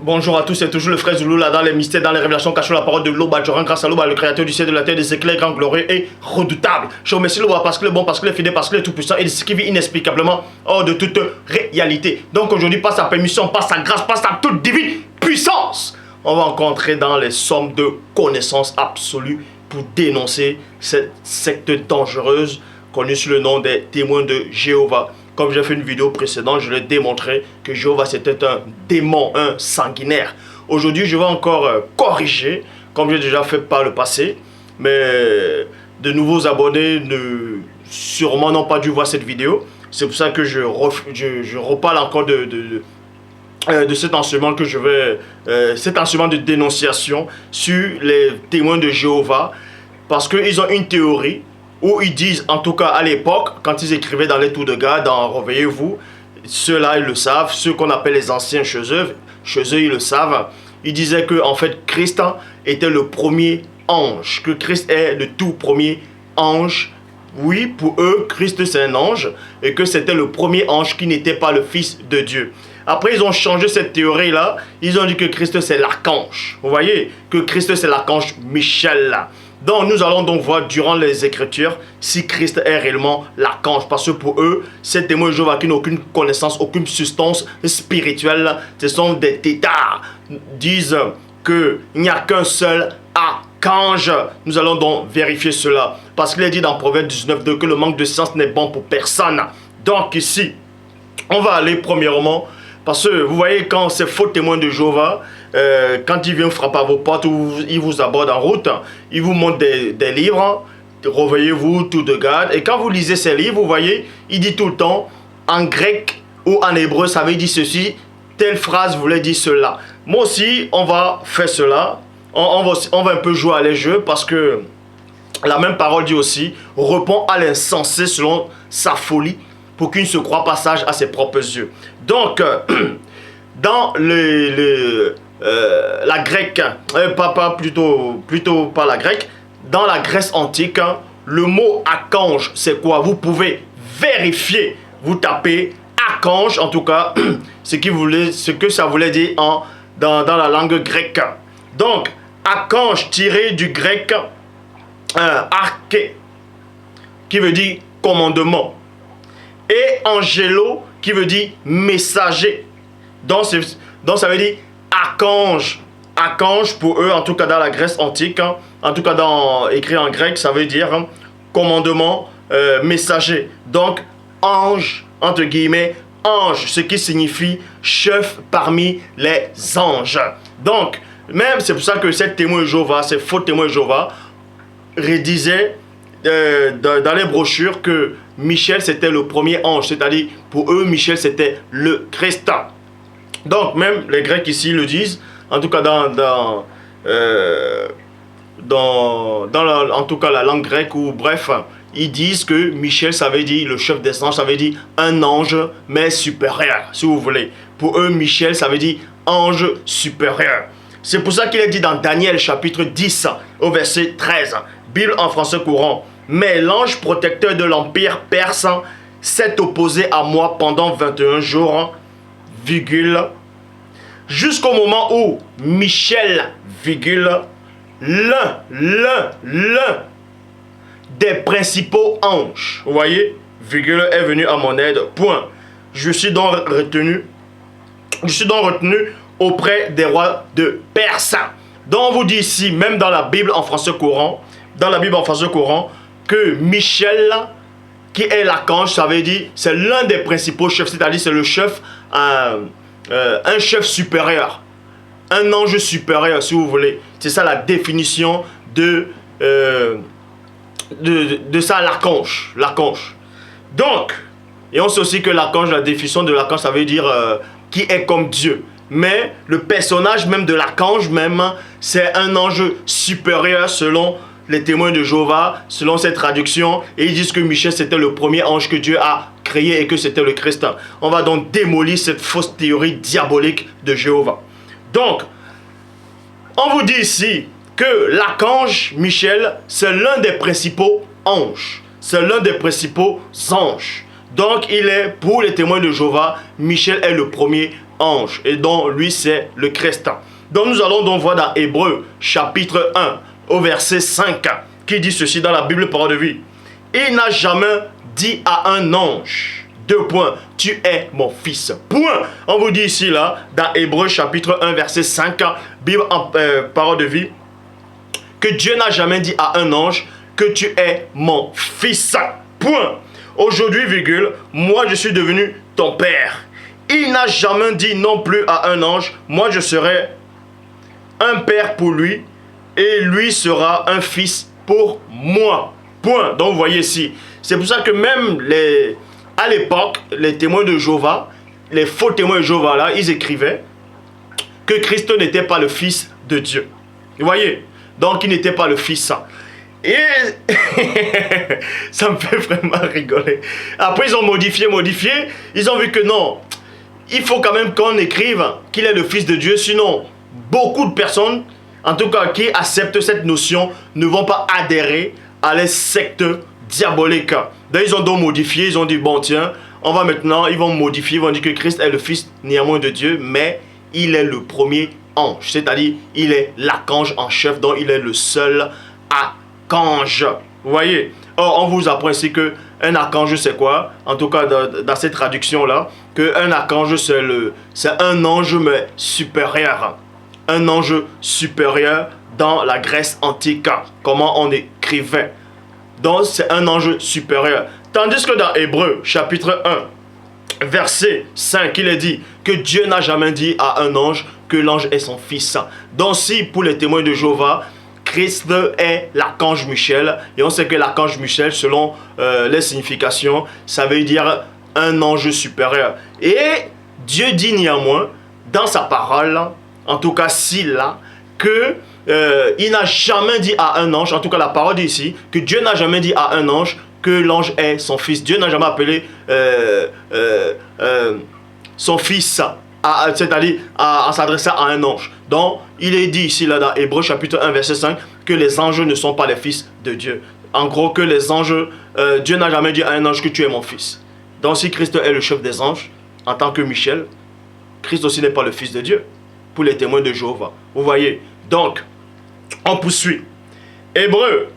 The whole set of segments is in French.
Bonjour à tous, c'est toujours le frère Zoulou là dans les mystères, dans les révélations cachées la parole de Loba. Je rends grâce à Loba, le créateur du ciel et de la terre, des éclairs grand, glorieux et redoutable. Je remercie Loba parce qu'il est bon, parce qu'il est fidèle, parce qu'il est tout puissant et de ce qui vit inexplicablement hors de toute réalité. Donc aujourd'hui, par sa permission, par sa grâce, par sa toute divine puissance, on va entrer dans les sommes de connaissances absolues pour dénoncer cette secte dangereuse connue sous le nom des témoins de Jéhovah. Comme j'ai fait une vidéo précédente, je l'ai démontré que Jéhovah c'était un démon, un sanguinaire. Aujourd'hui, je vais encore corriger, comme j'ai déjà fait par le passé. Mais de nouveaux abonnés sûrement n'ont pas dû voir cette vidéo. C'est pour ça que je reparle encore de cet enseignement que je vais... cet enseignement de dénonciation sur les témoins de Jéhovah. Parce qu'ils ont une théorie où ils disent, en tout cas à l'époque, quand ils écrivaient dans les tours de garde, dans Réveillez-vous, ceux-là ils le savent, ceux qu'on appelle les anciens chez eux ils le savent, ils disaient que en fait Christ était le premier ange, que Christ est le tout premier ange. Oui, pour eux, Christ c'est un ange, et que c'était le premier ange qui n'était pas le fils de Dieu. Après, ils ont changé cette théorie-là, ils ont dit que Christ c'est l'archange. Vous voyez, que Christ c'est l'archange Michel là. Donc nous allons donc voir durant les Écritures si Christ est réellement l'archange. Parce que pour eux, ces témoins de Jéhovah qui n'ont aucune connaissance, aucune substance spirituelle, ce sont des têtards, disent qu'il n'y a qu'un seul archange. Nous allons donc vérifier cela. Parce qu'il est dit dans Proverbe 19:2 que le manque de science n'est bon pour personne. Donc ici, on va aller premièrement... Parce que vous voyez, quand ces faux témoins de Jéhovah, quand ils viennent frapper à vos portes ou ils vous abordent en route, ils vous montrent des livres, Réveillez-vous, tout de garde. Et quand vous lisez ces livres, vous voyez, il dit tout le temps, en grec ou en hébreu, ça veut dire ceci, telle phrase voulait dire cela. Moi aussi, on va faire cela. On va un peu jouer à les jeux parce que la même parole dit aussi, répond à l'insensé selon sa folie, pour qu'il ne se croie pas sage à ses propres yeux. Donc, dans la grecque, plutôt pas la grecque, dans la Grèce antique, le mot archange, c'est quoi? Vous pouvez vérifier, vous tapez archange, en tout cas, ce que ça voulait dire dans la langue grecque. Donc, archange tiré du grec arché, qui veut dire commandement. Et angelo qui veut dire messager. Donc ça veut dire archange. Archange pour eux, en tout cas dans la Grèce antique, en tout cas écrit en grec, ça veut dire commandement, messager. Donc ange, entre guillemets, ange, ce qui signifie chef parmi les anges. Donc, même c'est pour ça que ces témoins de Jéhovah, ces faux témoins de Jéhovah, rédisaient dans les brochures que Michel c'était le premier ange, c'est-à-dire pour eux Michel c'était le Christ. Donc même les Grecs ici le disent, en tout cas en tout cas la langue grecque, ou bref, ils disent que Michel ça veut dire le chef des anges, ça veut dire un ange mais supérieur, si vous voulez. Pour eux Michel ça veut dire ange supérieur. C'est pour ça qu'il est dit dans Daniel chapitre 10 au verset 13, Bible en français courant. Mais l'ange protecteur de l'empire perse s'est opposé à moi pendant 21 jours, jusqu'au moment où Michel, l'un des principaux anges, vous voyez, est venu à mon aide, point. Je suis donc retenu auprès des rois de Perse. Donc on vous dit ici, même dans la Bible en français courant, que Michel, qui est l'archange, ça veut dire, c'est l'un des principaux chefs, c'est-à-dire c'est le chef, un chef supérieur, un ange supérieur, si vous voulez. C'est ça la définition de ça, l'archange. Donc, et on sait aussi que l'archange, la définition de l'archange, ça veut dire qui est comme Dieu. Mais le personnage même de l'archange même, c'est un ange supérieur selon les témoins de Jéhovah, selon cette traduction. Et ils disent que Michel c'était le premier ange que Dieu a créé et que c'était le Christ. On va donc démolir cette fausse théorie diabolique de Jéhovah. Donc, on vous dit ici que l'archange Michel, c'est l'un des principaux anges. C'est l'un des principaux anges. Donc, il est, pour les témoins de Jéhovah, Michel est le premier ange. Et donc, lui, c'est le Christ. Donc, nous allons donc voir dans Hébreux, chapitre 1, au verset 5, qui dit ceci dans la Bible Parole de vie. Il n'a jamais dit à un ange, deux points, tu es mon fils. Point. On vous dit ici, là, dans Hébreux, chapitre 1, verset 5, Bible en Parole de vie, que Dieu n'a jamais dit à un ange que tu es mon fils. Point. Aujourd'hui, virgule, moi je suis devenu ton père. Il n'a jamais dit non plus à un ange, moi je serai un père pour lui et lui sera un fils pour moi. Point. Donc vous voyez ici, c'est pour ça que même à l'époque, les témoins de Jéhovah, les faux témoins de Jéhovah là, ils écrivaient que Christ n'était pas le fils de Dieu. Vous voyez? Donc il n'était pas le fils. Et ça me fait vraiment rigoler. Après ils ont modifié. Ils ont vu que non, il faut quand même qu'on écrive qu'il est le fils de Dieu. Sinon, beaucoup de personnes, en tout cas qui acceptent cette notion, ne vont pas adhérer à les sectes diaboliques. Donc ils ont donc modifié. Ils ont dit bon tiens, on va maintenant, ils vont modifier. Ils vont dire que Christ est le fils néanmoins de Dieu, mais il est le premier ange, c'est-à-dire il est l'archange en chef, donc il est le seul archange. Vous voyez? Or, on vous apprend ici que un archange c'est quoi? En tout cas, dans cette traduction-là, qu'un archange c'est un ange mais supérieur. Un ange supérieur dans la Grèce antique, comment on écrivait. Donc, c'est un ange supérieur. Tandis que dans Hébreux, chapitre 1, verset 5, il est dit que Dieu n'a jamais dit à un ange que l'ange est son fils. Donc si pour les témoins de Jéhovah, Christ est l'archange Michel, et on sait que l'archange Michel, selon les significations, ça veut dire un ange supérieur. Et Dieu dit néanmoins, dans sa parole, en tout cas s'il l'a, que il n'a jamais dit à un ange, en tout cas la parole dit ici, que Dieu n'a jamais dit à un ange que l'ange est son fils. Dieu n'a jamais appelé son fils, c'est-à-dire en s'adressant à un ange. Donc, il est dit ici, là, dans Hébreux chapitre 1, verset 5, que les anges ne sont pas les fils de Dieu. En gros, que les anges, Dieu n'a jamais dit à un ange que tu es mon fils. Donc, si Christ est le chef des anges, en tant que Michel, Christ aussi n'est pas le fils de Dieu, pour les témoins de Jéhovah. Vous voyez? Donc, on poursuit. Hébreux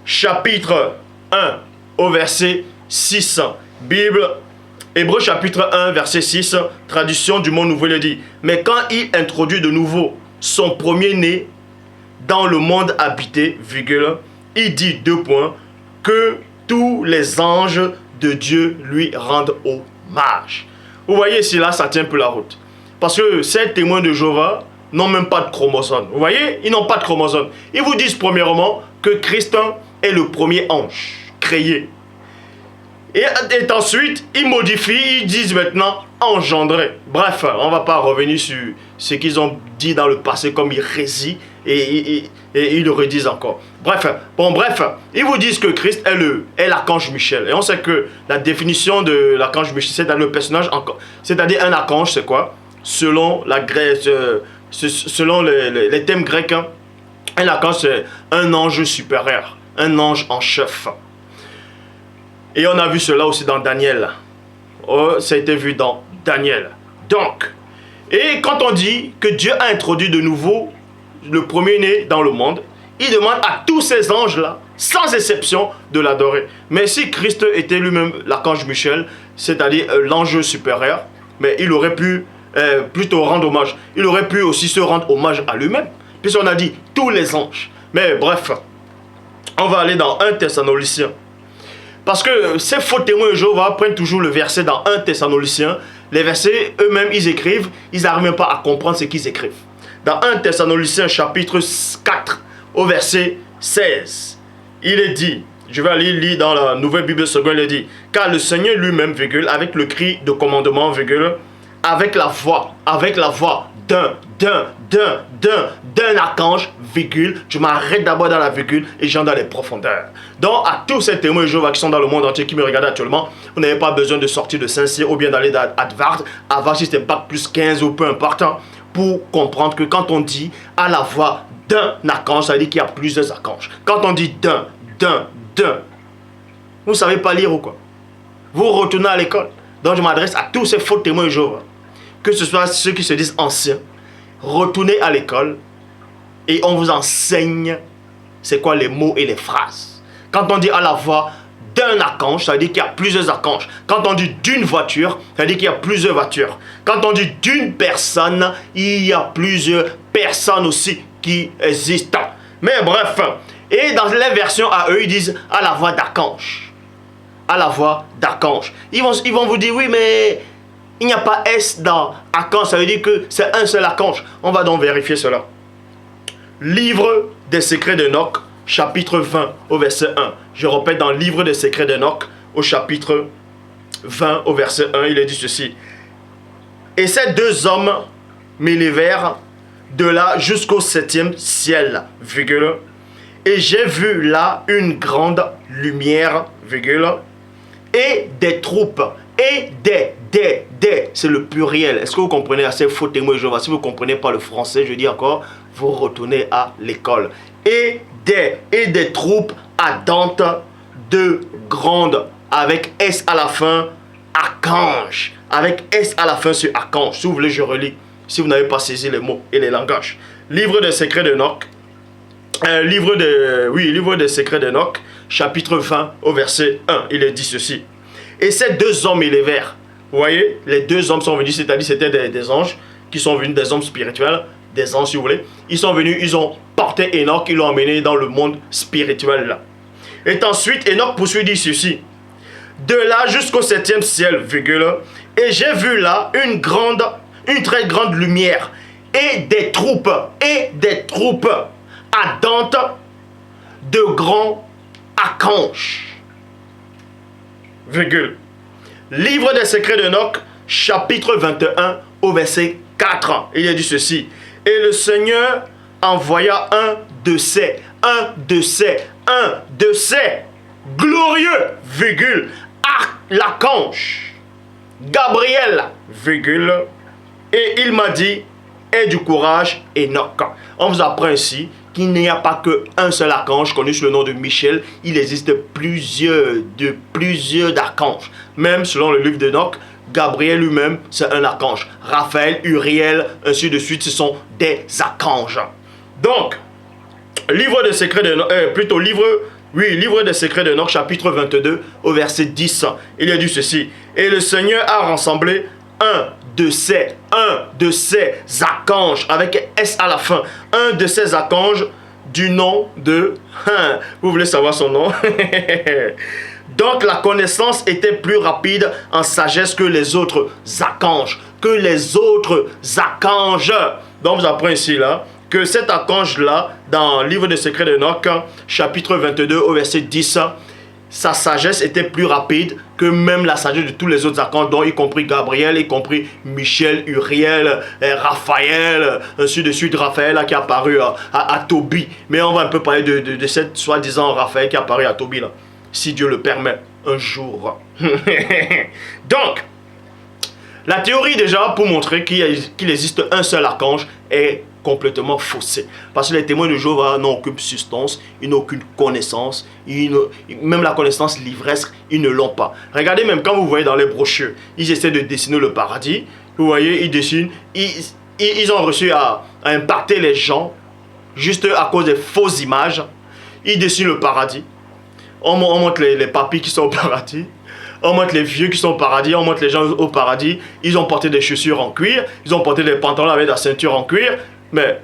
chapitre 1, au verset 6, Bible, Hébreux chapitre 1, verset 6, traduction du monde nouveau, il dit, mais quand il introduit de nouveau son premier-né dans le monde habité, virgule, il dit deux points, que tous les anges de Dieu lui rendent hommage. Vous voyez ici, là, ça tient un peu la route. Parce que ces témoins de Jéhovah n'ont même pas de chromosomes. Vous voyez, ils n'ont pas de chromosomes. Ils vous disent premièrement que Christ est le premier ange créé. Et ensuite, ils modifient, ils disent maintenant engendré. Bref, on ne va pas revenir sur ce qu'ils ont dit dans le passé comme hérésie et ils le redisent encore. Bref, ils vous disent que Christ est l'archange Michel. Et on sait que la définition de l'archange Michel, c'est dans le personnage, c'est-à-dire un archange, c'est quoi? Selon la Grèce, selon les thèmes grecs, un archange, c'est un ange supérieur, un ange en chef. Et on a vu cela aussi dans Daniel. Oh, ça a été vu dans Daniel. Donc, et quand on dit que Dieu a introduit de nouveau le premier-né dans le monde, il demande à tous ces anges-là, sans exception, de l'adorer. Mais si Christ était lui-même l'archange Michel, c'est-à-dire l'ange supérieur, mais il aurait pu plutôt rendre hommage. Il aurait pu aussi se rendre hommage à lui-même, puisqu'on a dit tous les anges. Mais bref, on va aller dans 1 Thessaloniciens. Parce que ces faux témoins de Jéhovah prennent toujours le verset dans 1 Thessaloniciens. Les versets, eux-mêmes, ils écrivent, ils n'arrivent même pas à comprendre ce qu'ils écrivent. Dans 1 Thessaloniciens chapitre 4, au verset 16, il est dit, je vais aller lire dans la Nouvelle Bible seconde, il est dit, car le Seigneur lui-même, virgule, avec le cri de commandement, virgule, avec la voix d'un archange, virgule, je m'arrête d'abord dans la virgule et j'entre dans les profondeurs. Donc à tous ces témoins de Jéhovah qui sont dans le monde entier, qui me regardent actuellement, vous n'avez pas besoin de sortir de Saint-Cyr ou bien d'aller dans Advart, avoir si c'est bac plus 15 ou peu importe, pour comprendre que quand on dit à la voix d'un archange, ça veut dire qu'il y a plusieurs archanges. Quand on dit d'un, vous ne savez pas lire ou quoi? Vous retournez à l'école. Donc je m'adresse à tous ces faux témoins de Jéhovah. que ce soit ceux qui se disent anciens, retournez à l'école et on vous enseigne c'est quoi les mots et les phrases. Quand on dit à la voix d'un archange, ça veut dire qu'il y a plusieurs archanges. Quand on dit d'une voiture, ça veut dire qu'il y a plusieurs voitures. Quand on dit d'une personne, il y a plusieurs personnes aussi qui existent. Mais bref, et dans les versions à eux, ils disent à la voix d'archange. À la voix d'archange. Ils vont vous dire, oui, mais il n'y a pas S dans archange, ça veut dire que c'est un seul archange. On va donc vérifier cela. Livre des secrets d'Enoch, chapitre 20 au verset 1. Je répète, dans le livre des secrets d'Enoch, au chapitre 20 au verset 1, il est dit ceci. Et ces deux hommes m'élevèrent de là jusqu'au 7e ciel, virgule. Et j'ai vu là une grande lumière, virgule, et des troupes, et des, c'est le pluriel. Est-ce que vous comprenez assez faux témoin de Jéhovah? Si vous ne comprenez pas le français, je dis encore, vous retournez à l'école. Et des troupes ardentes de grandes, avec S à la fin, archange. Avec S à la fin sur archange. Si vous voulez, je relis. Si vous n'avez pas saisi les mots et les langages. Livre des secrets d'Enoch. Livre des secrets d'Enoch, chapitre 20 au verset 1. Il est dit ceci. Et ces deux hommes élevèrent. Vous voyez, les deux hommes sont venus, c'est-à-dire c'était des anges qui sont venus, des hommes spirituels, des anges si vous voulez. Ils sont venus, ils ont porté Enoch, ils l'ont emmené dans le monde spirituel là. Et ensuite, Enoch poursuit, dit ceci. De là jusqu'au 7e ciel, virgule, et j'ai vu là une très grande lumière et des troupes ardentes de grands archanges. Virgule. Livre des secrets d'Enoch, chapitre 21 au verset 4. Il a dit ceci. Et le Seigneur envoya un de ces glorieux, virgule, l'archange Gabriel, virgule, et il m'a dit, aie du courage, Enoch. On vous apprend ici qu'il n'y a pas qu'un seul archange connu sous le nom de Michel. Il existe plusieurs archanges. Même selon le livre d'Enoch, Gabriel lui-même, c'est un archange. Raphaël, Uriel, ainsi de suite, ce sont des archanges. Donc, livre des secrets d'Enoch, livre des secrets d'Enoch, chapitre 22, au verset 10. Il a dit ceci. Et le Seigneur a rassemblé un de ces archanges, avec S à la fin, un de ces archanges du nom de... Vous voulez savoir son nom? Donc la connaissance était plus rapide en sagesse que les autres archanges. Donc vous apprenez ici là, que cet archange-là, dans le livre des secrets d'Enoch, chapitre 22 au verset 10, sa sagesse était plus rapide que même la sagesse de tous les autres archanges, dont y compris Gabriel, y compris Michel, Uriel, Raphaël, ainsi de suite. Raphaël qui est apparu à Tobie. Mais on va un peu parler de cette soi-disant Raphaël qui est apparu à Tobie, là, si Dieu le permet, un jour. Donc, la théorie déjà, pour montrer qu'il existe un seul archange, est complètement faussé. Parce que les témoins de Jéhovah n'ont aucune substance, ils n'ont aucune connaissance, même la connaissance livresque, ils ne l'ont pas. Regardez même quand vous voyez dans les brochures, ils essaient de dessiner le paradis, vous voyez, ils dessinent, ils ont reçu à impacter les gens, juste à cause des fausses images, ils dessinent le paradis, on montre les papis qui sont au paradis, on montre les vieux qui sont au paradis, on montre les gens au paradis, ils ont porté des chaussures en cuir, ils ont porté des pantalons avec la ceinture en cuir. Mais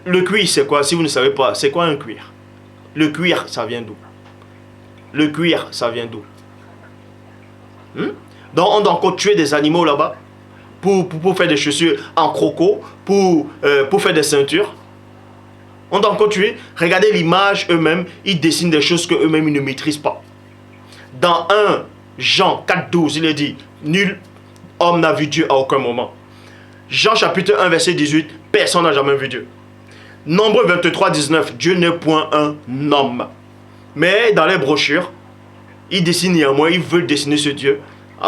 le cuir, c'est quoi? Si vous ne savez pas, c'est quoi un cuir? Le cuir, ça vient d'où? Le cuir, ça vient d'où? Donc, on doit encore tuer des animaux là-bas pour faire des chaussures en croco, pour faire des ceintures. On doit encore tuer. Regardez l'image eux-mêmes, ils dessinent des choses qu'eux-mêmes ils ne maîtrisent pas. Dans 1 Jean 4,12, il est dit, nul homme n'a vu Dieu à aucun moment. Jean chapitre 1 verset 18, personne n'a jamais vu Dieu. Nombre 23, 19, Dieu n'est point un homme. Mais dans les brochures, ils dessinent néanmoins, ils veulent dessiner ce Dieu.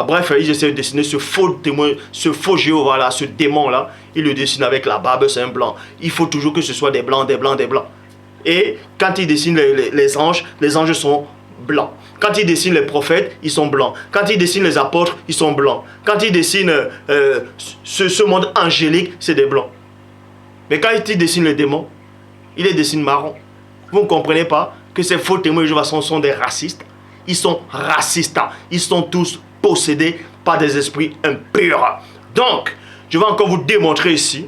Bref, ils essaient de dessiner ce faux témoin, ce faux Jéhovah là, ce démon là. Ils le dessinent avec la barbe, c'est un blanc. Il faut toujours que ce soit des blancs, des blancs, des blancs. Et quand ils dessinent les anges sont blancs. Quand il dessine les prophètes, ils sont blancs. Quand il dessine les apôtres, ils sont blancs. Quand il dessine ce monde angélique, c'est des blancs. Mais quand il dessine les démons, il les dessine marron. Vous ne comprenez pas que ces faux témoins de Jéhovah sont des racistes? Ils sont racistes. Ils sont tous possédés par des esprits impurs. Donc, je vais encore vous démontrer ici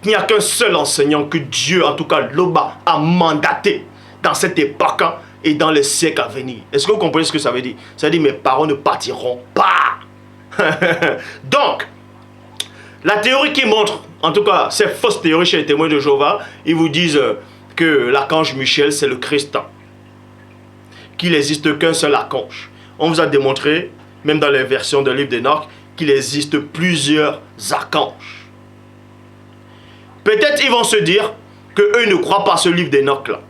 qu'il n'y a qu'un seul enseignant que Dieu, en tout cas Loba, a mandaté dans cette époque et dans les siècles à venir. Est-ce que vous comprenez ce que ça veut dire? Ça veut dire mes paroles ne partiront pas. Donc, la théorie qui montre, en tout cas, ces fausses théories chez les témoins de Jéhovah, ils vous disent que l'archange Michel, c'est le Christ. Qu'il n'existe qu'un seul archange. On vous a démontré, même dans les versions de livre d'Enoch, qu'il existe plusieurs archanges. Peut-être ils vont se dire qu'eux ne croient pas à ce livre d'Enoch là.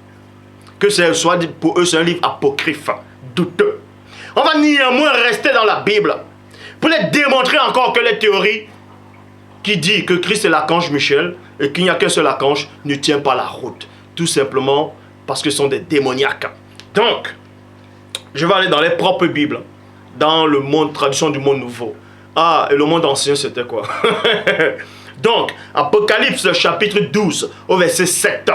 Que soit pour eux c'est un livre apocryphe, douteux. On va néanmoins rester dans la Bible pour les démontrer encore que les théories qui disent que Christ est l'archange Michel et qu'il n'y a qu'un seul archange ne tient pas la route. Tout simplement parce que ce sont des démoniaques. Donc, je vais aller dans les propres Bibles, dans le monde, traduction du monde nouveau. Ah, et le monde ancien c'était quoi? Donc, Apocalypse chapitre 12 au verset 7,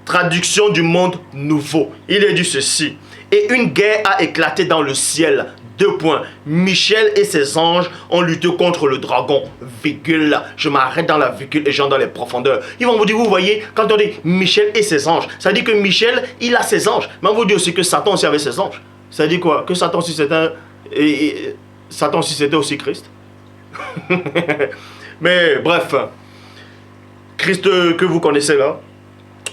traduction du monde nouveau. Il est dit ceci. Et une guerre a éclaté dans le ciel. 2 points. Michel et ses anges ont lutté contre le dragon. Virgule. Je m'arrête dans la virgule et j'entre dans les profondeurs. Ils vont vous dire, vous voyez, quand on dit Michel et ses anges, ça veut dire que Michel, il a ses anges. Mais on vous dit aussi que Satan aussi avait ses anges. Ça veut dire quoi? Que Satan aussi c'était Satan aussi c'était aussi Christ. Mais bref, Christ que vous connaissez là.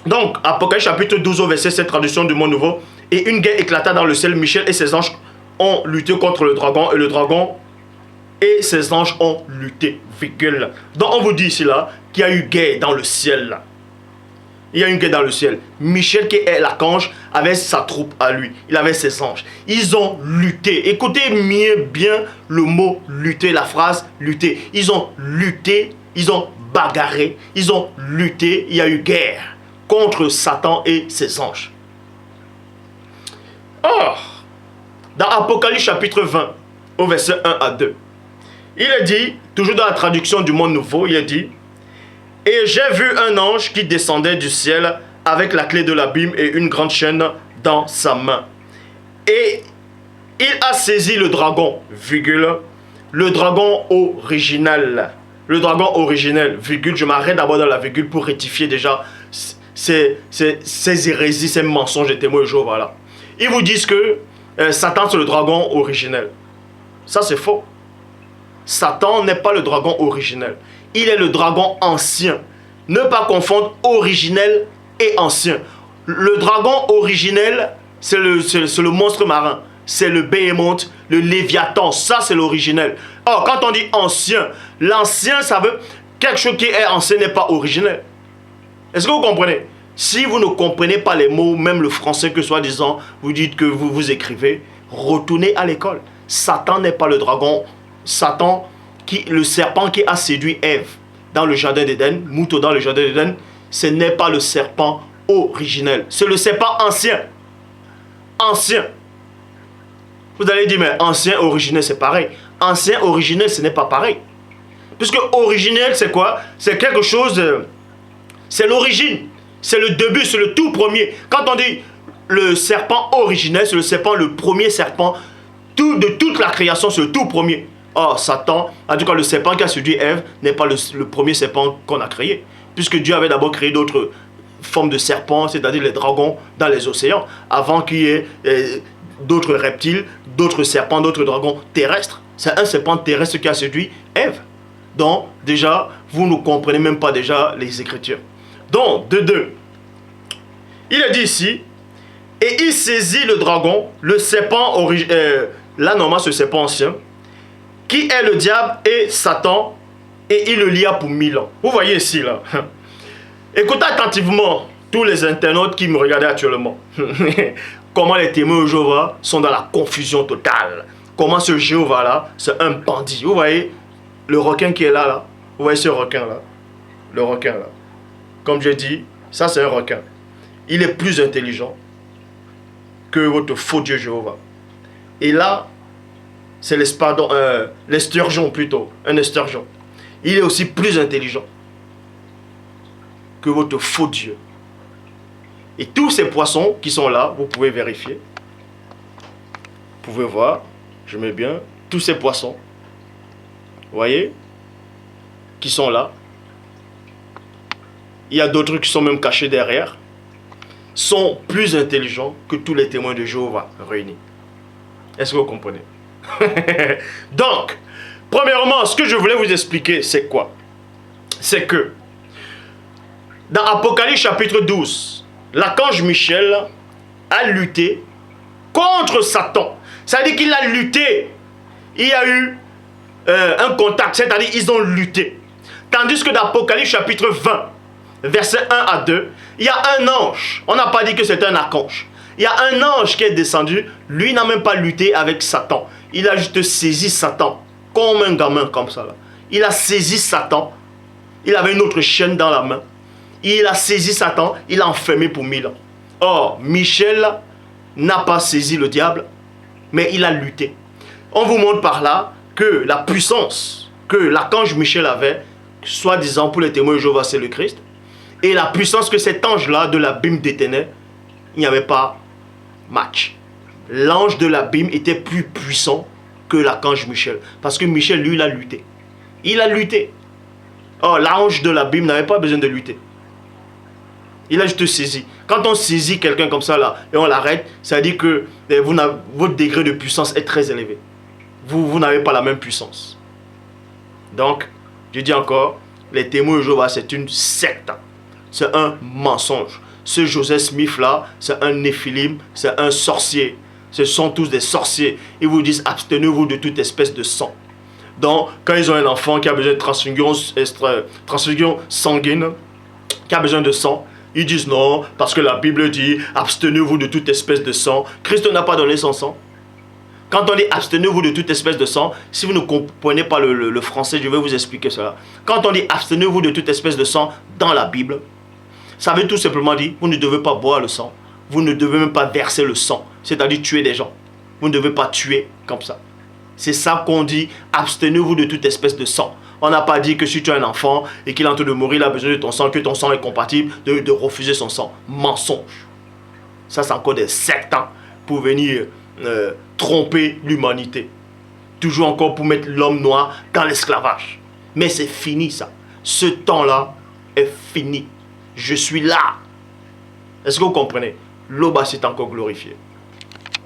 Donc, Apocalypse chapitre 12 au verset 7, traduction du monde nouveau. Et une guerre éclata dans le ciel. Michel et ses anges ont lutté contre le dragon. Et le dragon et ses anges ont lutté. Virgule. Donc, on vous dit ici là qu'il y a eu guerre dans le ciel là. Il y a une guerre dans le ciel. Michel, qui est l'archange, avait sa troupe à lui. Il avait ses anges. Ils ont lutté. Écoutez bien le mot lutter, la phrase lutter. Ils ont lutté, ils ont bagarré, ils ont lutté. Il y a eu guerre contre Satan et ses anges. Or, dans Apocalypse chapitre 20, au verset 1 à 2, il est dit, toujours dans la traduction du monde nouveau, il est dit: et j'ai vu un ange qui descendait du ciel avec la clé de l'abîme et une grande chaîne dans sa main. Et il a saisi le dragon, virgule, le dragon original. Le dragon originel, virgule, je m'arrête d'abord dans la virgule pour rectifier déjà ces hérésies, ces mensonges des témoins de Jéhovah là. Ils vous disent que Satan c'est le dragon originel. Ça c'est faux. Satan n'est pas le dragon originel. Il est le dragon ancien. Ne pas confondre originel et ancien. Le dragon originel, c'est le monstre marin. C'est le Béhémoth, le Léviathan. Ça, c'est l'originel. Or, quand on dit ancien, l'ancien, ça veut... Quelque chose qui est ancien n'est pas originel. Est-ce que vous comprenez? Si vous ne comprenez pas les mots, même le français que soi-disant, vous dites que vous écrivez, retournez à l'école. Satan n'est pas le dragon. Satan... le serpent qui a séduit Ève dans le jardin d'Éden, Mouton dans le jardin d'Éden, ce n'est pas le serpent originel. C'est le serpent ancien. Ancien. Vous allez dire, mais ancien, originel, c'est pareil. Ancien, originel, ce n'est pas pareil. Puisque originel, c'est quoi? C'est quelque chose... c'est l'origine. C'est le début, c'est le tout premier. Quand on dit le serpent originel, c'est le serpent, le premier serpent de toute la création, c'est le tout premier. Or, Satan, en tout cas le serpent qui a séduit Ève, n'est pas le premier serpent qu'on a créé. Puisque Dieu avait d'abord créé d'autres formes de serpents, c'est-à-dire les dragons dans les océans, avant qu'il y ait d'autres reptiles, d'autres serpents, d'autres dragons terrestres. C'est un serpent terrestre qui a séduit Ève. Donc, déjà, vous ne comprenez même pas déjà les Écritures. Donc, de deux, il est dit ici, et il saisit le dragon, le serpent originel, là normalement ce serpent ancien, qui est le diable et Satan, et il le lia pour 1000 ans. Vous voyez ici, là. Écoutez attentivement tous les internautes qui me regardent actuellement. Comment les témoins de Jéhovah sont dans la confusion totale. Comment ce Jéhovah-là, c'est un bandit. Vous voyez le requin qui est là, là. Vous voyez ce requin-là. Le requin-là. Comme j'ai dit, ça c'est un requin. Il est plus intelligent que votre faux Dieu Jéhovah. Et là, c'est l'esturgeon plutôt, un esturgeon. Il est aussi plus intelligent que votre faux Dieu. Et tous ces poissons qui sont là, vous pouvez vérifier. Vous pouvez voir, je mets bien, tous ces poissons, vous voyez, qui sont là. Il y a d'autres qui sont même cachés derrière, sont plus intelligents que tous les témoins de Jéhovah réunis. Est-ce que vous comprenez? Donc, premièrement, ce que je voulais vous expliquer, c'est quoi? C'est que, dans Apocalypse chapitre 12, l'archange Michel a lutté contre Satan. C'est-à-dire qu'il a lutté. Il y a eu un contact, c'est-à-dire ils ont lutté. Tandis que dans Apocalypse chapitre 20, versets 1 à 2, il y a un ange. On n'a pas dit que c'était un archange. Il y a un ange qui est descendu. Lui n'a même pas lutté avec Satan. Il a juste saisi Satan. Comme un gamin comme ça. Là. Il a saisi Satan. Il avait une autre chaîne dans la main. Il a saisi Satan. Il l'a enfermé pour 1000 ans. Or, Michel n'a pas saisi le diable. Mais il a lutté. On vous montre par là que la puissance que l'archange Michel avait, soi-disant pour les témoins de Jéhovah, c'est le Christ. Et la puissance que cet ange-là de l'abîme détenait, il n'y avait pas match. L'ange de l'abîme était plus puissant que l'archange Michel. Parce que Michel, lui, il a lutté. Il a lutté. Or, l'ange de l'abîme n'avait pas besoin de lutter. Il a juste saisi. Quand on saisit quelqu'un comme ça, là, et on l'arrête, ça veut dire que votre degré de puissance est très élevé. Vous n'avez pas la même puissance. Donc, je dis encore, les témoins de Jéhovah, c'est une secte. C'est un mensonge. Ce Joseph Smith là, c'est un néphilim, c'est un sorcier. Ce sont tous des sorciers. Ils vous disent abstenez-vous de toute espèce de sang. Donc, quand ils ont un enfant qui a besoin de transfusion sanguine, qui a besoin de sang, ils disent non, parce que la Bible dit abstenez-vous de toute espèce de sang. Christ n'a pas donné son sang. Quand on dit abstenez-vous de toute espèce de sang, si vous ne comprenez pas le français, je vais vous expliquer cela. Quand on dit abstenez-vous de toute espèce de sang dans la Bible, ça veut tout simplement dire, vous ne devez pas boire le sang. Vous ne devez même pas verser le sang. C'est-à-dire tuer des gens. Vous ne devez pas tuer comme ça. C'est ça qu'on dit, abstenez-vous de toute espèce de sang. On n'a pas dit que si tu as un enfant et qu'il est en train de mourir, il a besoin de ton sang, que ton sang est compatible, de refuser son sang. Mensonge. Ça, c'est encore des sectes pour venir tromper l'humanité. Toujours encore pour mettre l'homme noir dans l'esclavage. Mais c'est fini ça. Ce temps-là est fini. Je suis là. Est-ce que vous comprenez? L'Oba s'est encore glorifié.